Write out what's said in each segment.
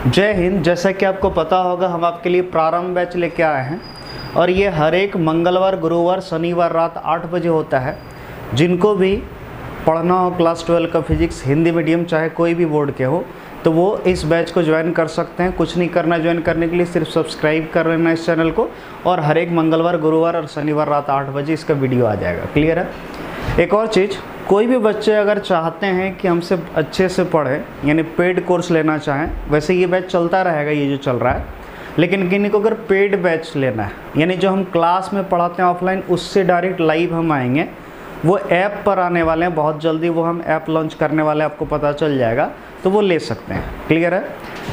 जय हिंद। जैसा कि आपको पता होगा हम आपके लिए प्रारंभ बैच लेके आए हैं और ये हर एक मंगलवार, गुरुवार, शनिवार रात 8 बजे होता है। जिनको भी पढ़ना हो क्लास 12 का फिजिक्स हिंदी मीडियम, चाहे कोई भी बोर्ड के हो, तो वो इस बैच को ज्वाइन कर सकते हैं। कुछ नहीं करना ज्वाइन करने के लिए, सिर्फ सब्सक्राइब कर लेना इस चैनल को और हर एक मंगलवार, गुरुवार और शनिवार रात 8 बजे इसका वीडियो आ जाएगा। क्लियर है। एक और चीज़, कोई भी बच्चे अगर चाहते हैं कि हमसे अच्छे से पढ़ें, यानी पेड कोर्स लेना चाहें, वैसे ये बैच चलता रहेगा ये जो चल रहा है, लेकिन किन्हीं को अगर पेड बैच लेना है, यानी जो हम क्लास में पढ़ाते हैं ऑफलाइन, उससे डायरेक्ट लाइव हम आएंगे, वो ऐप पर आने वाले हैं बहुत जल्दी। वो हम ऐप लॉन्च करने वाले हैं, आपको पता चल जाएगा, तो वो ले सकते हैं। क्लियर है।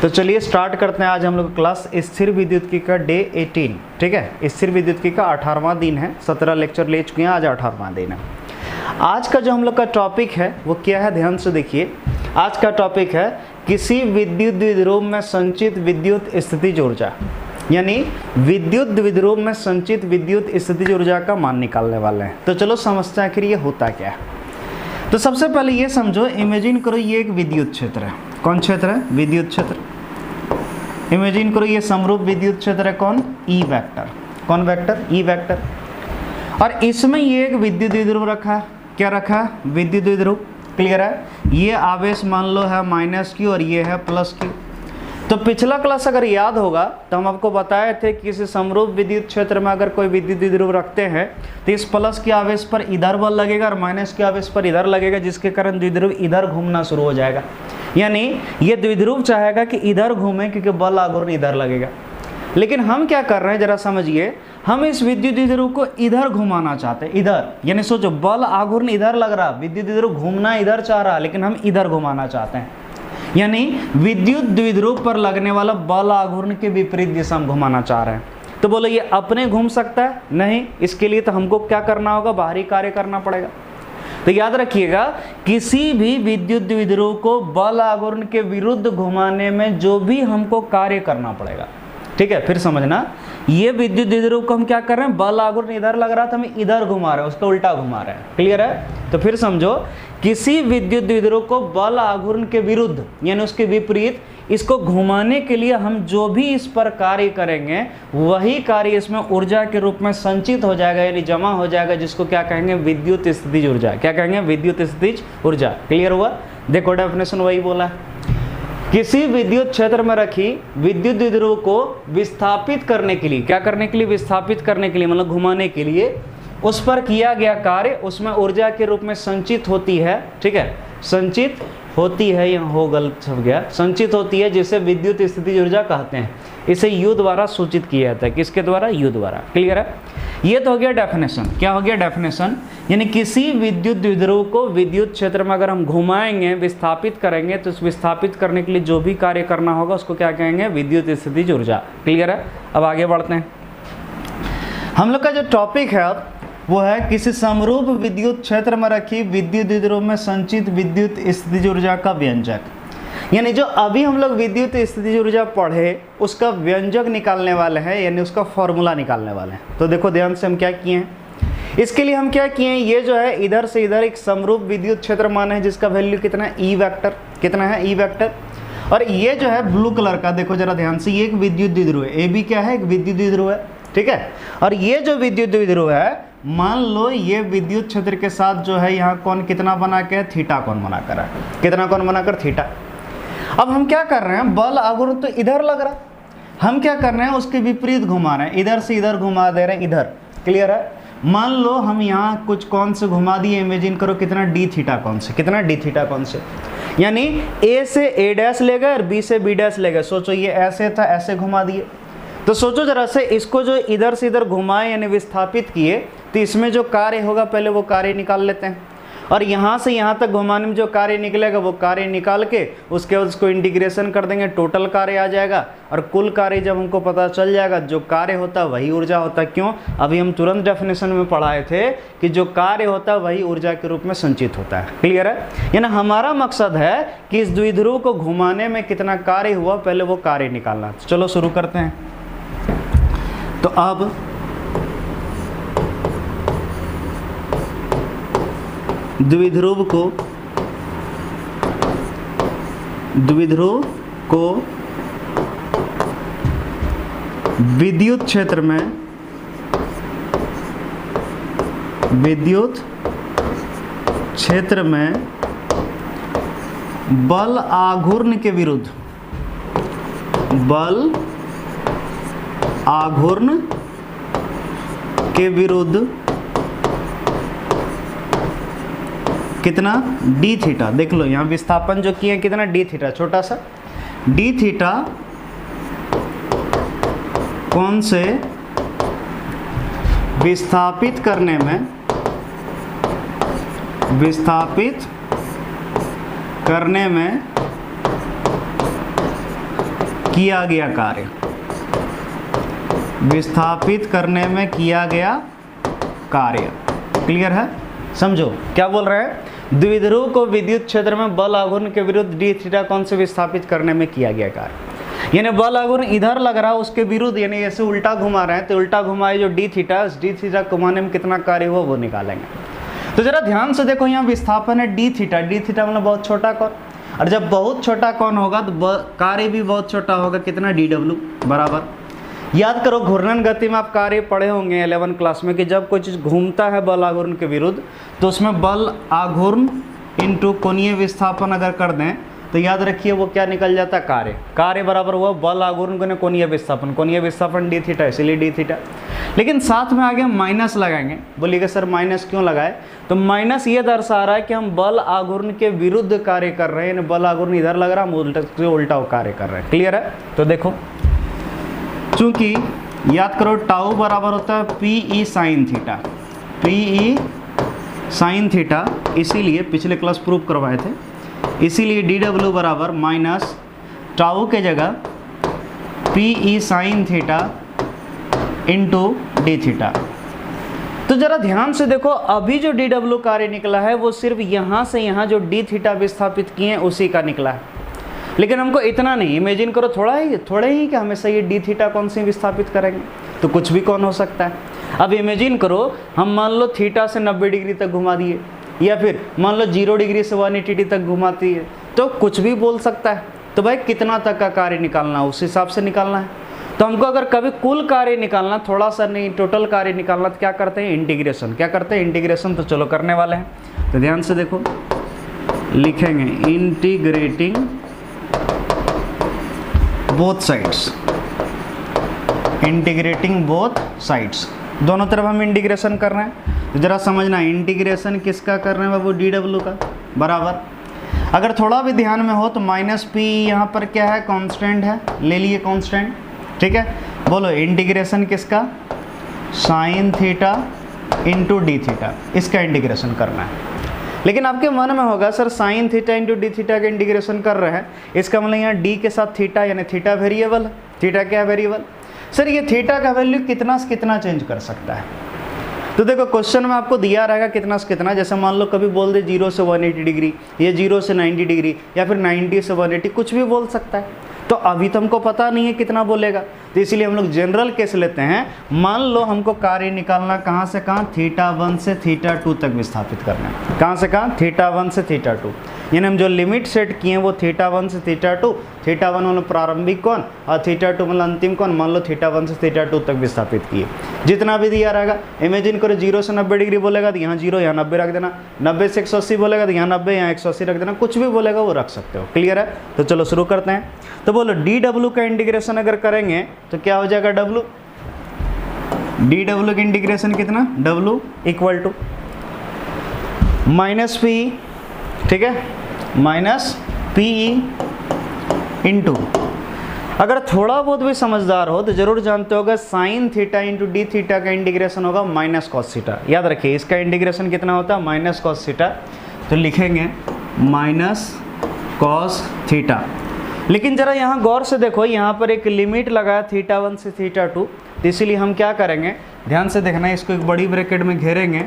तो चलिए स्टार्ट करते हैं। आज हम लोग क्लास स्थिर विद्युतिकी का डे 18, ठीक है, स्थिर विद्युतिकी का 18वां दिन है। 17 लेक्चर ले चुके हैं, आज 18वां दिन है। आज का जो हम लोग का टॉपिक है वो क्या है, ध्यान से देखिए। आज का टॉपिक है किसी विद्युत द्विध्रुव में संचित विद्युत स्थितिज ऊर्जा, यानी विद्युत द्विध्रुव में संचित विद्युत स्थितिज ऊर्जा का मान निकालने वाले हैं। तो चलो समझते हैं आखिर ये होता क्या है। तो सबसे पहले ये समझो, इमेजिन करो ये एक विद्युत क्षेत्र है। कौन क्षेत्र है? विद्युत क्षेत्र। इमेजिन करो ये समरूप विद्युत क्षेत्र है। कौन? E vector. कौन वेक्टर? E vector. और इसमें ये एक विद्युत द्विध्रुव रखा है। क्या रखा है? विद्युत द्विध्रुव। क्लियर है। ये आवेश मान लो है -Q और ये है +Q। तो पिछला क्लास अगर याद होगा तो हम आपको बताए थे कि किसी समरूप विद्युत क्षेत्र में अगर कोई विद्युत द्विध्रुव रखते हैं तो इस प्लस के आवेश पर इधर बल लगेगा और माइनस के आवेश पर इधर लगेगा, जिसके कारण द्विध्रुव इधर घूमना शुरू हो जाएगा। यानी ये द्विध्रुव चाहेगा कि इधर घूमे क्योंकि बल आघूर्ण इधर लगेगा। लेकिन हम क्या कर रहे हैं जरा समझिए, हम इस विद्युत द्विध्रुव को इधर घुमाना चाहते हैं, इधर। यानी सोचो, बल आघूर्ण इधर लग रहा, विद्युत द्विध्रुव घूमना इधर चाह रहा, लेकिन हम इधर घुमाना चाहते हैं। यानी विद्युत द्विध्रुव पर लगने वाला बल आघूर्ण के विपरीत दिशा में घुमाना चाह रहे हैं। तो बोलो ये अपने घूम सकता है? नहीं। इसके लिए तो हमको क्या करना होगा? बाहरी कार्य करना पड़ेगा। तो याद रखिएगा, किसी भी विद्युत द्विध्रुव को बल आघूर्ण के विरुद्ध घुमाने में जो भी हमको कार्य करना पड़ेगा, ठीक है। फिर समझना, ये विद्युत द्विध्रुव को हम क्या कर रहे हैं? बल आघूर्ण इधर लग रहा था, हम इधर घुमा रहे हैं, उसका उल्टा घुमा रहे हैं। क्लियर है। तो फिर समझो, किसी विद्युत द्विध्रुव को बल आघूर्ण के विरुद्ध यानी उसके विपरीत इसको घुमाने के लिए हम जो भी इस पर कार्य करेंगे, वही कार्य इसमें ऊर्जा के रूप में संचित हो जाएगा, यानी जमा हो जाएगा, जिसको क्या कहेंगे? विद्युत स्थितिज ऊर्जा। क्या कहेंगे? विद्युत स्थितिज ऊर्जा। क्लियर हुआ। देखो डेफिनेशन वही बोला है। किसी विद्युत क्षेत्र में रखी विद्युत द्विध्रुव को विस्थापित करने के लिए, क्या करने के लिए? विस्थापित करने के लिए, मतलब घुमाने के लिए उस पर किया गया कार्य उसमें ऊर्जा के रूप में संचित होती है। ठीक है, संचित होती है, यहाँ हो गलत छप गया, संचित होती है, जिसे विद्युत स्थितिज ऊर्जा कहते हैं। इसे U द्वारा सूचित किया जाता है। किसके द्वारा? U द्वारा। क्लियर है। ये तो हो गया डेफिनेशन। क्या हो गया? डेफिनेशन। यानी किसी विद्युत द्विध्रुव को विद्युत क्षेत्र में अगर हम घुमाएंगे, विस्थापित करेंगे, तो उस विस्थापित करने के लिए जो भी कार्य करना होगा उसको क्या कहेंगे? विद्युत स्थितिज ऊर्जा। क्लियर है। अब आगे बढ़ते हैं। हम लोग का जो टॉपिक है अब वो है किसी समरूप विद्युत क्षेत्र में रखी विद्युत द्विध्रुव में संचित विद्युत स्थितिज ऊर्जा का व्यंजक। यानी जो अभी हम लोग विद्युत स्थितिज ऊर्जा पढ़े उसका व्यंजक निकालने वाले हैं, यानी उसका फॉर्मूला निकालने वाले हैं। तो देखो ध्यान से हम क्या किए हैं। इसके लिए हम क्या किए हैं, ये जो है इधर से इधर एक समरूप विद्युत क्षेत्र माना है, जिसका वैल्यू कितना है? E vector. कितना है? E vector. और ये जो है ब्लू कलर का, देखो जरा ध्यान से, ये एक विद्युत द्विध्रुव है। ए बी क्या है? एक विद्युत द्विध्रुव है। ठीक है। और ये जो विद्युत द्विध्रुव है, मान लो ये विद्युत क्षेत्र के साथ जो है यहाँ कौन कितना बना के? थीटा कोण बनाकर है। कितना कोण बनाकर? थीटा। अब हम क्या कर रहे हैं, बल आघूर्ण तो इधर लग रहा है, हम क्या कर रहे हैं? उसके विपरीत घुमा रहे हैं, इधर से इधर घुमा दे रहे हैं, इधर। क्लियर है। मान लो हम यहाँ कुछ कोण से घुमा दिए, इमेजिन करो कितना? डी थीटा कोण से। कितना? डी थीटा कोण से। यानी ए से ए डैश ले गए और बी से बी डैश ले गए। सोचो ये ऐसे था, ऐसे घुमा दिए। तो सोचो जरा से, इसको जो इधर से इधर घुमाए यानी विस्थापित किए, तो इसमें जो कार्य होगा पहले वो कार्य निकाल लेते हैं। और यहाँ से यहाँ तक घुमाने में जो कार्य निकलेगा वो कार्य निकाल के उसके बाद उसको इंटीग्रेशन कर देंगे, टोटल कार्य आ जाएगा। और कुल कार्य जब हमको पता चल जाएगा, जो कार्य होता है वही ऊर्जा होता है। क्यों? अभी हम तुरंत डेफिनेशन में पढ़ाए थे कि जो कार्य होता है वही ऊर्जा के रूप में संचित होता है। क्लियर है। यानी हमारा मकसद है कि इस द्विध्रुव को घुमाने में कितना कार्य हुआ, पहले वो कार्य निकालना। चलो शुरू करते हैं। तो अब द्विध्रुव को विद्युत क्षेत्र में बल आघूर्ण के विरुद्ध, बल आघूर्ण के विरुद्ध कितना डी थीटा, देख लो यहाँ विस्थापन जो किए कितना डी थीटा, छोटा सा डी थीटा कौन से विस्थापित करने में किया गया कार्य, विस्थापित करने में किया गया कार्य। क्लियर है? समझो क्या बोल रहे हैं, द्विध्रुव को विद्युत क्षेत्र में बल आघूर्ण के विरुद्ध डी थीटा कौन से विस्थापित करने में किया गया कार्य। यानी बल आघूर्ण इधर लग रहा है उसके विरुद्ध, यानी ऐसे उल्टा घुमा रहे हैं तो उल्टा घुमाए जो डी थीटा, उस डी थीटा घुमाने में कितना कार्य हुआ वो निकालेंगे। तो जरा ध्यान से देखो, यहाँ विस्थापन है डी थीटा, डी थीटा मतलब बहुत छोटा कोण, और जब बहुत छोटा कोण होगा तो कार्य भी बहुत छोटा होगा, कितना डी डब्ल्यू बराबर। याद करो घूर्णन गति में आप कार्य पढ़े होंगे 11 क्लास में कि जब कोई चीज़ घूमता है बल आघूर्ण के विरुद्ध तो उसमें बल आघूर्ण इंटू कोणीय विस्थापन अगर कर दें तो याद रखिए वो क्या निकल जाता है, कार्य बराबर हुआ बल आघूर्ण गुने कोणीय विस्थापन डी थीटा, इसीलिए डी थीटा। लेकिन साथ में आगे हम माइनस लगाएंगे। बोलिएगा सर माइनस क्यों लगाए, तो माइनस ये दर्शा रहा है कि हम बल आघूर्ण के विरुद्ध कार्य कर रहे हैं, बल आघूर्ण इधर लग रहा है, हम उल्टा कार्य कर रहे हैं। क्लियर है? तो देखो चूंकि याद करो टाउ बराबर होता है पी साइन थीटा, इसीलिए पिछले क्लास प्रूव करवाए थे, इसीलिए डी डब्ल्यू बराबर माइनस टाउ के जगह P sine theta into D theta. तो जरा ध्यान से देखो, अभी जो डी डब्ल्यू कार्य निकला है वो सिर्फ यहाँ से यहाँ जो डी थीटा विस्थापित किए हैं उसी का निकला है। लेकिन हमको इतना नहीं, इमेजिन करो थोड़ा ही कि हमेशा ये डी थीटा कौन सी विस्थापित करेंगे, तो कुछ भी कौन हो सकता है। अब इमेजिन करो हम मान लो थीटा से 90 डिग्री तक घुमा दिए, या फिर मान लो 0 डिग्री से 180 तक घुमाती है, तो कुछ भी बोल सकता है। तो भाई कितना तक का कार्य निकालना है उस हिसाब से निकालना है। तो हमको अगर कभी कुल कार्य निकालना, थोड़ा सा नहीं टोटल कार्य निकालना, तो क्या करते हैं इंटीग्रेशन, तो चलो करने वाले हैं। तो ध्यान से देखो, लिखेंगे इंटीग्रेटिंग बोथ साइड्स, दोनों तरफ हम इंटीग्रेशन कर रहे हैं। तो जरा समझना इंटीग्रेशन किसका कर रहे हैं बाबू, डी डब्ल्यू का बराबर। अगर थोड़ा भी ध्यान में हो तो माइनस पी यहाँ पर क्या है, कांस्टेंट है, ले लिए कांस्टेंट, ठीक है। बोलो इंटीग्रेशन किसका, sine theta into D theta, इसका इंटीग्रेशन करना है। लेकिन आपके मन में होगा sir sine theta into D theta का इंटीग्रेशन कर रहे हैं, इसका मतलब यहाँ डी के साथ थीटा, यानी थीटा वेरिएबल, थीटा क्या वेरिएबल। सर ये थीटा का वैल्यू कितना से कितना चेंज कर सकता है। तो देखो क्वेश्चन में आपको दिया रहेगा कितना से कितना, जैसे मान लो कभी बोल दे 0 से 180 डिग्री, या 0 से 90 डिग्री, या फिर 90 से 180, कुछ भी बोल सकता है। तो अभी तो हमको पता नहीं है कितना बोलेगा, तो इसीलिए हम लोग जनरल केस लेते हैं। मान लो हमको कार्य निकालना कहाँ से कहाँ, थीटा 1 से थीटा 2 तक विस्थापित करना है। कहाँ से कहाँ, थीटा 1 से थीटा 2, यानी हम जो लिमिट सेट किए हैं वो थीटा 1 से थीटा 2, थीटा 1 मतलब प्रारंभिक कोण और थीटा 2 मतलब अंतिम कोण, मान लो थीटा 1 से थीटा 2 तक विस्थापित किए। जितना भी दिया रहेगा, इमेजिन करो 0 से 90 डिग्री बोलेगा तो यहाँ 0 यहाँ 90 रख देना, 90 से 180 बोलेगा तो यहाँ 90 यहाँ 180 रख देना, कुछ भी बोलेगा वो रख सकते हो। क्लियर है? तो चलो शुरू करते हैं। तो बोलो डी डब्ल्यू का इंटीग्रेशन अगर करेंगे तो क्या हो जाएगा, डब्ल्यू, डी डब्ल्यू का इंटीग्रेशन कितना, W equal to minus P, ठीक है, माइनस पी इंटू, अगर थोड़ा बहुत भी समझदार हो तो जरूर जानते होगा sine theta into D theta का इंटीग्रेशन होगा माइनस कॉस थीटा। याद रखिए इसका इंटीग्रेशन कितना होता है, माइनस कॉस थीटा, तो लिखेंगे माइनस कॉस थीटा। लेकिन जरा यहाँ गौर से देखो, यहाँ पर एक लिमिट लगाया थीटा 1 से थीटा 2, तो इसीलिए हम क्या करेंगे, ध्यान से देखना, इसको एक बड़ी ब्रैकेट में घेरेंगे,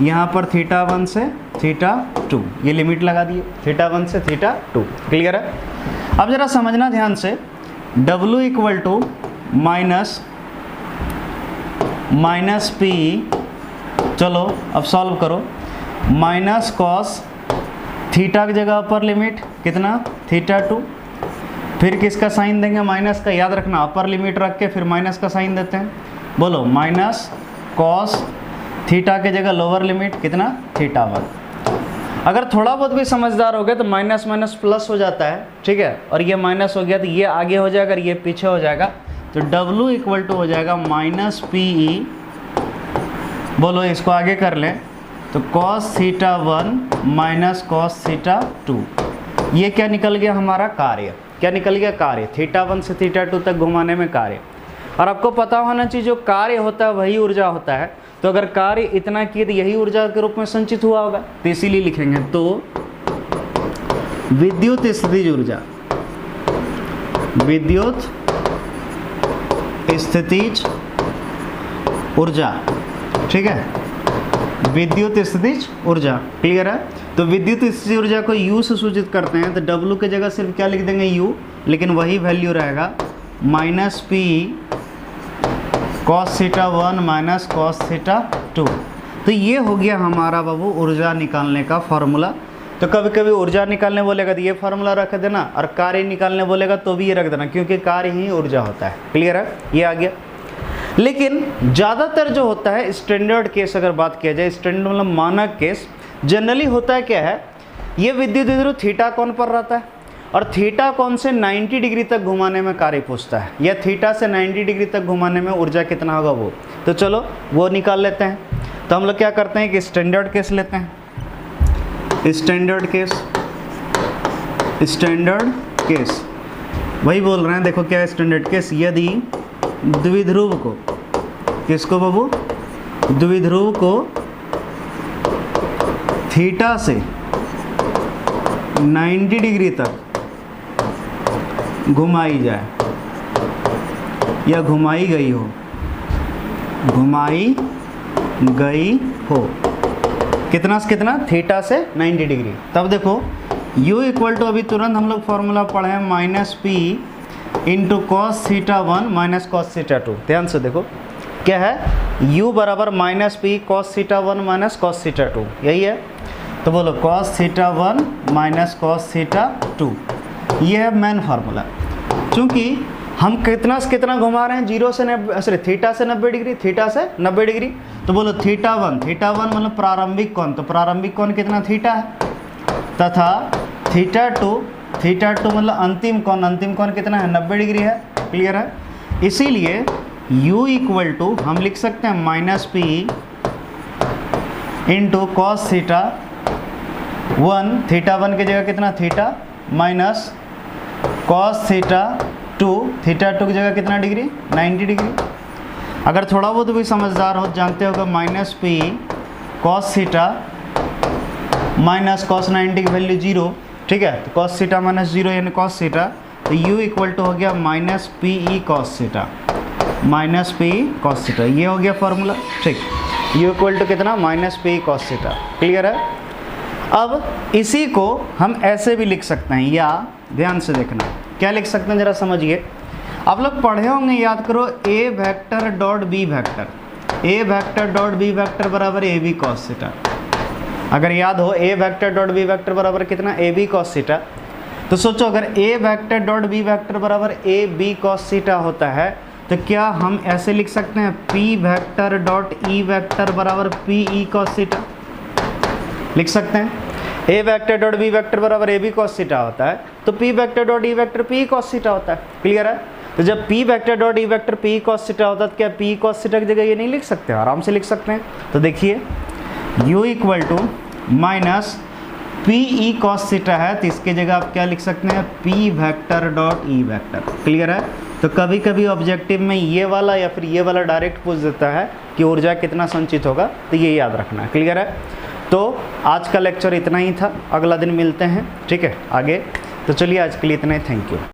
यहाँ पर थीटा 1 से थीटा 2 ये लिमिट लगा दिए, थीटा 1 से थीटा 2। क्लियर है? अब जरा समझना ध्यान से, W equal to minus P, चलो अब सॉल्व करो, माइनस कॉस थीटा की जगह पर लिमिट कितना, थीटा 2, फिर किसका साइन देंगे, माइनस का। याद रखना अपर लिमिट रख के फिर माइनस का साइन देते हैं। बोलो माइनस कॉस थीटा के जगह लोअर लिमिट कितना, थीटा 1। अगर थोड़ा बहुत भी समझदार हो गए तो माइनस माइनस प्लस हो जाता है, ठीक है। और ये माइनस हो गया तो ये आगे हो जाएगा, ये पीछे हो जाएगा। तो W इक्वल टू हो जाएगा माइनस PE। बोलो इसको आगे कर लें तो cos theta 1 minus cos theta 2। ये क्या निकल गया हमारा, कार्य। क्या निकल गया, कार्य। थीटा 1 से थीटा 2 तक घुमाने में कार्य। और आपको पता होना चाहिए जो कार्य होता है वही ऊर्जा होता है। तो अगर कार्य इतना किए तो यही ऊर्जा के रूप में संचित हुआ होगा, तो इसीलिए लिखेंगे तो विद्युत स्थितिज ऊर्जा, विद्युत स्थितिज ऊर्जा, ठीक है, विद्युत स्थितिज ऊर्जा। क्लियर है। तो विद्युत स्थितिज ऊर्जा को U से सूचित करते हैं। तो W के जगह सिर्फ क्या लिख देंगे, U, लेकिन वही वैल्यू रहेगा minus PE cos theta 1 minus cos theta 2। तो ये हो गया हमारा बाबू ऊर्जा निकालने का फॉर्मूला। तो कभी कभी ऊर्जा निकालने बोलेगा तो ये फार्मूला रख देना, और कार्य निकालने बोलेगा तो भी ये रख देना, क्योंकि कार्य ही ऊर्जा होता है। क्लियर है, ये आ गया। लेकिन ज़्यादातर जो होता है स्टैंडर्ड केस, अगर बात किया जाए स्टैंडर्ड मतलब मानक केस, जनरली होता है क्या है, ये विद्युत द्विध्रुव थीटा कोण पर रहता है और थीटा कोण से 90 डिग्री तक घुमाने में कार्य पूछता है, या थीटा से 90 डिग्री तक घुमाने में ऊर्जा कितना होगा वो। तो चलो वो निकाल लेते हैं। तो हम लोग क्या करते हैं कि स्टैंडर्ड केस लेते हैं। स्टैंडर्ड केस, स्टैंडर्ड केस वही बोल रहे हैं। देखो क्या है स्टैंडर्ड केस, यदि द्विध्रुव को, किसको बाबू, द्विध्रुव को थीटा से 90 डिग्री तक घुमाई जाए या घुमाई गई हो, घुमाई गई हो, कितना से कितना, थीटा से 90 डिग्री। तब देखो U इक्वल टू, अभी तुरंत हम लोग फॉर्मूला पढ़े हैं, minus P into cos theta 1 minus cos theta 2। ध्यान से देखो क्या है, U बराबर minus P cos theta 1 minus cos theta 2, यही है। तो बोलो cos theta 1 minus cos theta 2, ये है मेन फार्मूला। चूँकि हम कितना से कितना घुमा रहे हैं, 0 से 90, सॉरी थीटा से 90 डिग्री, थीटा से 90 डिग्री। तो बोलो थीटा 1, थीटा 1 मतलब प्रारंभिक कोण, तो प्रारंभिक कोण कितना, थीटा है, तथा थीटा 2, थीटा 2 मतलब अंतिम कोण, अंतिम कोण कितना है, 90 डिग्री है। क्लियर है। इसीलिए U इक्वल टू हम लिख सकते हैं minus P into cos theta 1, theta 1 की जगह कितना, theta, minus cos theta 2, theta 2 की जगह कितना डिग्री, 90 डिग्री। अगर थोड़ा बहुत भी समझदार हो जानते होगा minus P cos theta minus cos 90 की वैल्यू 0, ठीक है। तो कॉस थीटा माइनस 0 यानी कॉस थीटा। तो U इक्वल टू हो गया minus PE cos theta, minus PE cos theta, ये हो गया फॉर्मूला, ठीक। U इक्वल टू कितना, minus PE cos theta. Clear है। अब इसी को हम ऐसे भी लिख सकते हैं, या ध्यान से देखना क्या लिख सकते हैं, जरा समझिए। आप लोग पढ़े होंगे, याद करो, A vector dot B vector, A vector dot B vector बराबर AB कॉस थीटा। अगर याद हो A vector dot B vector बराबर कितना, AB कॉस थीटा। तो सोचो अगर A vector dot B vector बराबर AB कॉस थीटा होता है, तो क्या हम ऐसे लिख सकते हैं P vector dot E vector बराबर PE कॉस थीटा, लिख सकते हैं। A vector dot B vector बराबर AB कॉस थीटा होता है, तो P vector dot E vector PE cos theta होता है। क्लियर है। तो जब P vector dot E vector PE cos theta होता है, तो क्या PE कॉस थीटा की जगह ये नहीं लिख सकते, आराम से लिख सकते हैं। तो देखिए U equal to minus PE cos theta है, तो इसके जगह आप क्या लिख सकते हैं, P vector dot E vector. Clear है। तो कभी कभी ऑब्जेक्टिव में ये वाला या फिर ये वाला डायरेक्ट पूछ देता है कि ऊर्जा कितना संचित होगा, तो ये याद रखना है। क्लियर है। तो आज का लेक्चर इतना ही था, अगला दिन मिलते हैं, ठीक है, आगे। तो चलिए आज के लिए इतना ही, थैंक यू।